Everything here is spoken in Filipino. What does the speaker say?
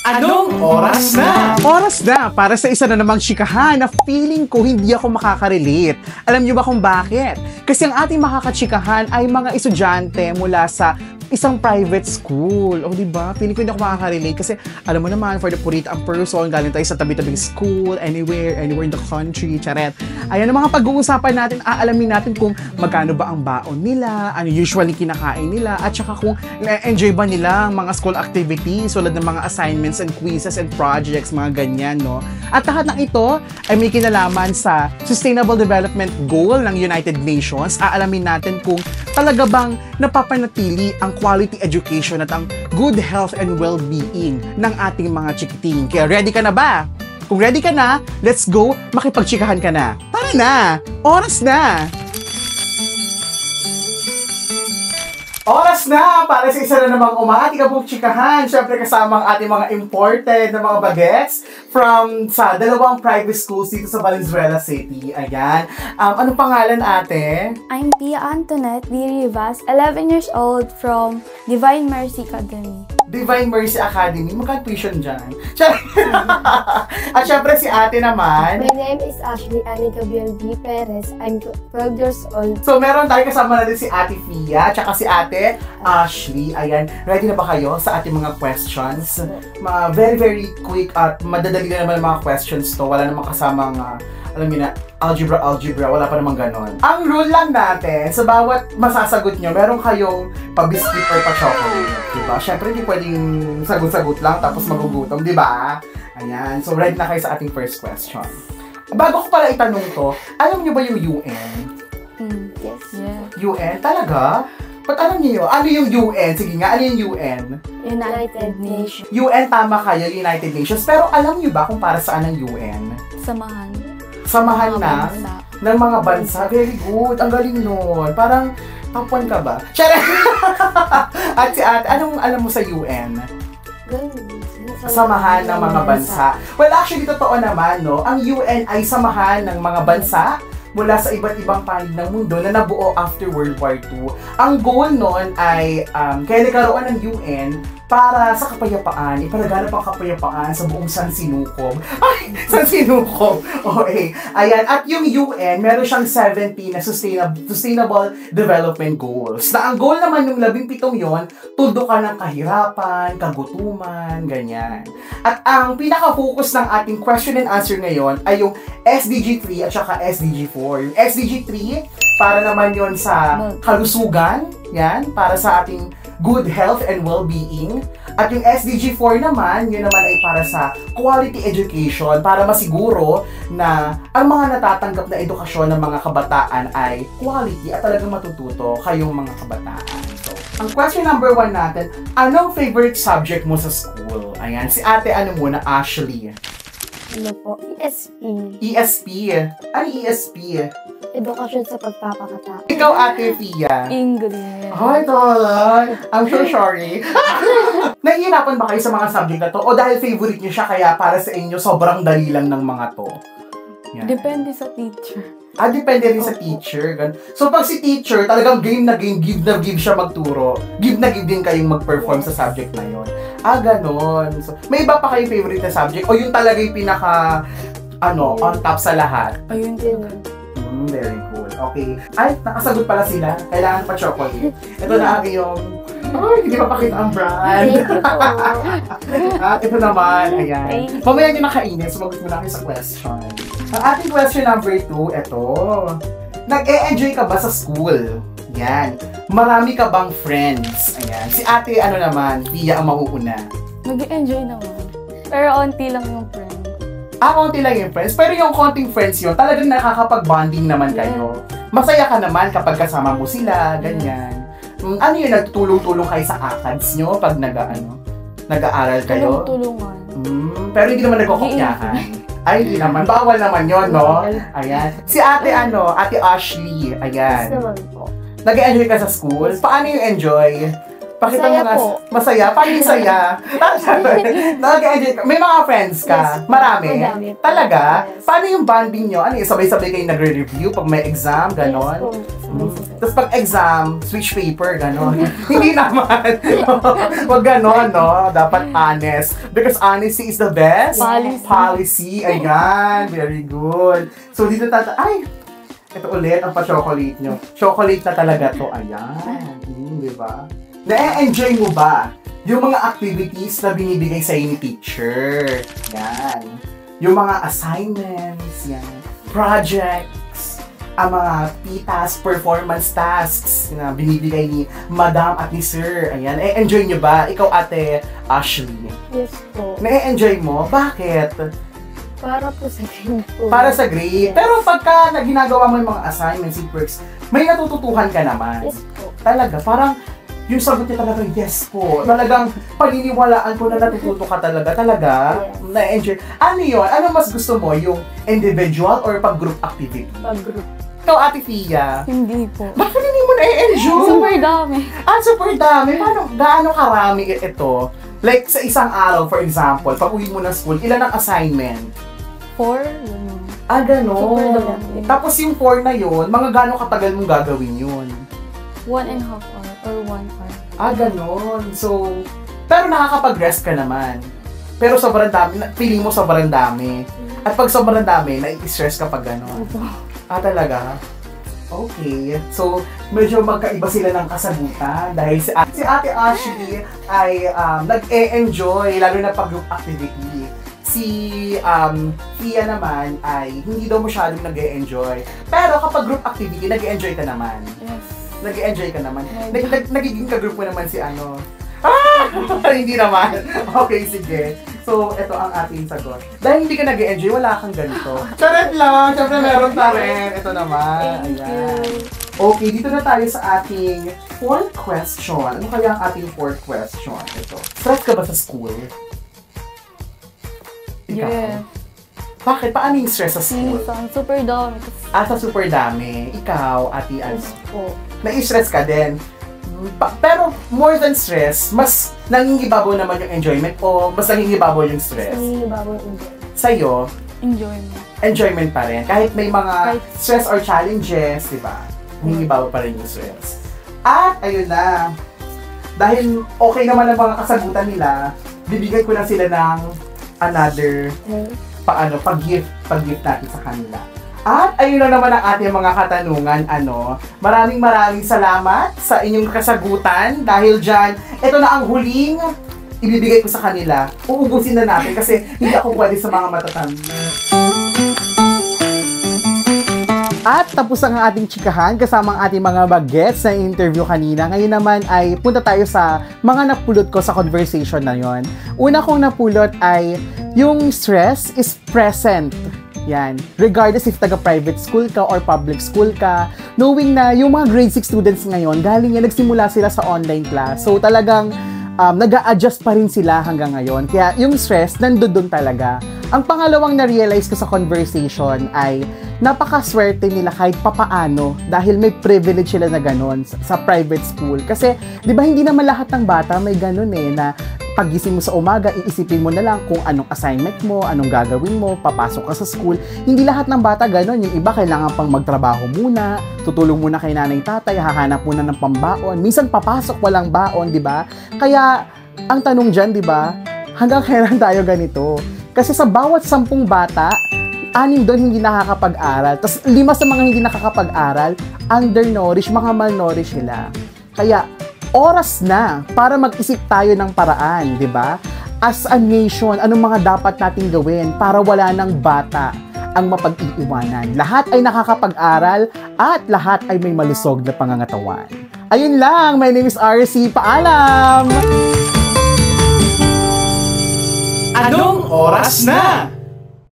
Anong oras na? Oras na para sa isa na namang chikahan na feeling ko hindi ako makaka-relate. Alam niyo ba kung bakit? Kasi ang ating makakachikahan ay mga estudyante mula sa isang private school. O, diba? Feeling ko hindi ako makaka-relate kasi alam mo naman, for the purita ang person, galing tayo sa tabi-tabing school, anywhere in the country, charet. Ayan ang mga pag-uusapan natin, aalamin natin kung magkano ba ang baon nila, ano usually kinakain nila, at saka kung na-enjoy ba nila ang mga school activities, tulad ng mga assignments and quizzes and projects, mga ganyan, no? At lahat ng ito ay may kinalaman sa Sustainable Development Goal ng United Nations. Aalamin natin kung talaga bang napapanatili ang quality education at ang good health and well-being ng ating mga chikiting. Kaya ready ka na ba? Kung ready ka na, let's go, makipagchikahan ka na. Tara na! Oras na! Oras na para sa isa na namang umaatikabong chikahan. Siyempre kasama ang ating mga imported na mga bagets from sa dalawang private schools dito sa Valenzuela City. Ayan. Anong pangalan, ate? I'm Pia Antoinette D. Rivas, 11 years old from Divine Mercy Academy. Divine Mercy Academy. Magkano tuition dyan? At syempre si ate naman. My name is Ashley Annie Gabriel D. Perez. I'm 12 years old. So meron tayo kasama natin si ate Pia, tsaka si ate Ashley. Ayan. Ready na ba kayo sa ating mga questions? Very quick at madadali na naman ang mga questions to. Wala namang kasamang alam niyo na, algebra, wala pa namang ganon. Ang rule lang natin, sa bawat masasagot nyo, meron kayong pa-biscuit or pa-chocolate. Diba? Siyempre, hindi pwedeng sagot-sagot lang tapos magugutom, diba? Ayan. So, ready na kayo sa ating first question. Bago ko pala itanong to, alam nyo ba yung UN? Yes. Yeah. UN? Talaga? Ba't alam niyo yun? Ano yung UN? Sige nga, ano yung UN? United Nations. UN, tama kayo, United Nations. Pero alam niyo ba kung para saan ang UN? Samahan. Samahan Mga na bansa. ng mga bansa. Very good. Ang galing nun. Parang top 1 ka ba? Charot! At si ate, anong alam mo sa UN? Samahan ng mga bansa. Well, actually, totoo naman, no? Ang UN ay samahan ng mga bansa mula sa iba't ibang panig ng mundo na nabuo after World War II. Ang goal nun ay, kaya nagkaroon ng UN para sa kapayapaan, ipalaganap ang kapayapaan sa buong Sansinukob. Ay! Sansinukob! Okay. Ayan. At yung UN, meron siyang 70 na Sustainable Development Goals. Na ang goal naman yung 17 yon, tuldukan ng kahirapan, kagutuman, ganyan. At ang pinaka-focus ng ating question and answer ngayon ay yung SDG 3 at saka SDG 4. Yung SDG 3, para naman yon sa kalusugan, yan, para sa ating good health and well-being. At yung SDG 4 naman, yun naman ay para sa quality education, para masiguro na ang mga natatanggap na edukasyon ng mga kabataan ay quality at talagang matututo kayong mga kabataan. So, ang question number 1 natin, anong favorite subject mo sa school? Ayan, si ate ano muna, Ashley. Ano po? ESP. ESP. Ano ESP? Edukasyon sa pagpapakatao. Ikaw, ate Pia. English. Ay, talag. I'm so sorry. Nahihirapan ba kayo sa mga subject na to? O dahil favorite niyo siya, kaya para sa inyo, sobrang dali lang ng mga to? Yan. Depende sa teacher. Depende rin sa teacher. So, pag si teacher, talagang game na game, give na give siya magturo. Give na give din kayong mag-perform sa subject na yon. Ganon. So, may iba pa kayong favorite na subject? O yun talaga yung pinaka, on top sa lahat? Ayun din. Very cool. Okay. Ay, nakasagot pala sila. Kailangan pa chocolate. Ito na ang iyong... Ay, hindi mapakita ang brand. At ito naman, ayan. Mamaya nyo nakainin, sumagot mo na kayo sa question. Ang ating question number 2, ito. Nag-e-enjoy ka ba sa school? Yan. Marami ka bang friends? Ayan. Si ate, ano naman, Pia ang mauuna. Nag-enjoy naman. Pero onti lang yung friend. Konti lang yung friends. Pero yung konting friends yun, talagang nakakapag-bonding naman kayo. Masaya ka naman kapag kasama mo sila, ganyan. Ano yun, nagtulong-tulong kayo sa ACADS nyo pag nag-aaral kayo? Tulong-tulungan. Pero hindi naman nagkukopyahan. Ay, hindi naman. Bawal naman yun, no? Ayan. Si ate, Ate Ashley. Ayan. Yes naman po. Nag-enjoy ka sa school? Paano yung enjoy? Pakita Masaya mo nga. po. Masaya? Paano yung saya? Nag-enjoy ka? May mga friends ka? Yes, Marami? madami po. Talaga? Yes. Paano yung bonding nyo? Ano yung sabay-sabay kayo nagre-review pag may exam, ganon? Yes po. Sabay-sabay. Tapos pag exam, switch paper, ganon. Hindi naman. Wag ganon, no? Dapat honest. Because honesty is the best policy. Ayan, very good. So dito ay, ito ulit ang pa-chocolate nyo. Chocolate na talaga to. Ayan. Di ba? Na-enjoy mo ba yung mga activities na binibigay sa'yo ni teacher? Yan. Yung mga assignments, yan. Projects, ang mga PTAS, performance tasks na binibigay ni Madam at ni Sir. Ayan. Na-enjoy nyo ba? Ikaw, Ate Ashley. Yes po. Na-enjoy mo? Bakit? Para po sa grade po. Para sa grade. Yes. Pero pagka ginagawa mo yung mga assignments, works, may natututuhan ka naman. Yes po. Talaga, parang yung sagot niya talaga, yes po. Talagang paniniwalaan ko na natututo ka talaga. Talaga, Yes. na-enjoy. Ano yun? Ano mas gusto mo? Yung individual or pag-group activity? Pag-group. Ikaw, Ate Fia, Hindi po. bakit hindi mo na-enjoy? Super dami. Super dami. Gaano karami ito? Like, sa isang araw, for example, pag uwi mo ng school, ilan ang assignment? 4, gano'n. Ganon. Super dami. Tapos yung 4 na yun, mga gano'ng katagal mong gagawin yun? 1.5 hour or 1 hour. Ganon. So, pero nakakapag-rest ka naman. Pero sobrang dami, feeling mo sobrang dami. At pag sobrang dami, nai-stress ka pag gano'n. Opo. Talaga? Okay. So, medyo magkaiba sila ng kasagutan dahil si Ate Ashley ay nag-e-enjoy, lalo na pag group activity. Si Fia naman ay hindi daw masyadong nag-e-enjoy. Pero kapag group activity, nag-e-enjoy ka naman. Yes. Nag-e-enjoy ka naman. Nagiging ka-group mo naman si ano. Hindi naman. Okay, sige. So, ito ang ating sagot. Dahil hindi ka nag-e-enjoy, wala kang ganito. Charot lang! Siyempre meron pa rin. Ito naman. Thank Ayan. you. Okay, dito na tayo sa ating fourth question. Ano kaya ang ating fourth question? Ito. Stress ka ba sa school? Ikaw? Yeah. Bakit? Paano yung stress sa school? Minsan, super dami. Sa super dami. Ikaw, Ate ano? Yes po. Na-stress ka din. Pero more than stress, mas nangingibabaw naman yung enjoyment o mas nangingibabaw yung stress? Nangingibabaw enjoy. Sa'yo, Enjoyment. enjoyment pa rin. Kahit may mga Kahit- stress or challenges, di ba? Nangingibabaw pa rin yung stress. At ayun na, dahil okay naman ang mga kasagutan nila, bibigyan ko na sila ng another pag-gift natin sa kanila. At ayun na naman ang ating mga katanungan, Maraming salamat sa inyong kasagutan. Dahil dyan, ito na ang huling ibibigay ko sa kanila. Uubusin na natin kasi hindi ako pwede sa mga matatanda. At tapos ang ating chikahan kasama ang ating mga bagets na interview kanina. Ngayon naman ay punta tayo sa mga napulot ko sa conversation na yon. Una kong napulot ay yung stress is present. Yan. Regardless if taga-private school ka or public school ka, knowing na yung mga grade 6 students ngayon, galing yan, nagsimula sila sa online class. So talagang nag-a-adjust pa rin sila hanggang ngayon. Kaya yung stress, nandun talaga. Ang pangalawang na-realize ko sa conversation ay napakaswerte nila kahit papaano dahil may privilege sila na ganun sa private school. Kasi, di ba hindi naman lahat ng bata may ganun na pagising mo sa umaga, iisipin mo na lang kung anong assignment mo, anong gagawin mo, papasok ka sa school. Hindi lahat ng bata ganun. Yung iba kailangan pang magtrabaho muna, tutulong muna kay nanay tatay, hahanap muna ng pambaon. Minsan papasok, walang baon, di ba? Kaya, ang tanong dyan, di ba, hanggang kailan tayo ganito? Kasi sa bawat 10 bata, 6 doon hindi nakakapag-aral. Tapos 5 sa mga hindi nakakapag-aral, undernourished, mga malnourished sila. Kaya, oras na para mag-isip tayo ng paraan, di ba? As a nation, anong mga dapat nating gawin para wala ng bata ang mapag-iiwanan? Lahat ay nakakapag-aral at lahat ay may malusog na pangangatawan. Ayun lang, my name is RC. Paalam! Anong oras na?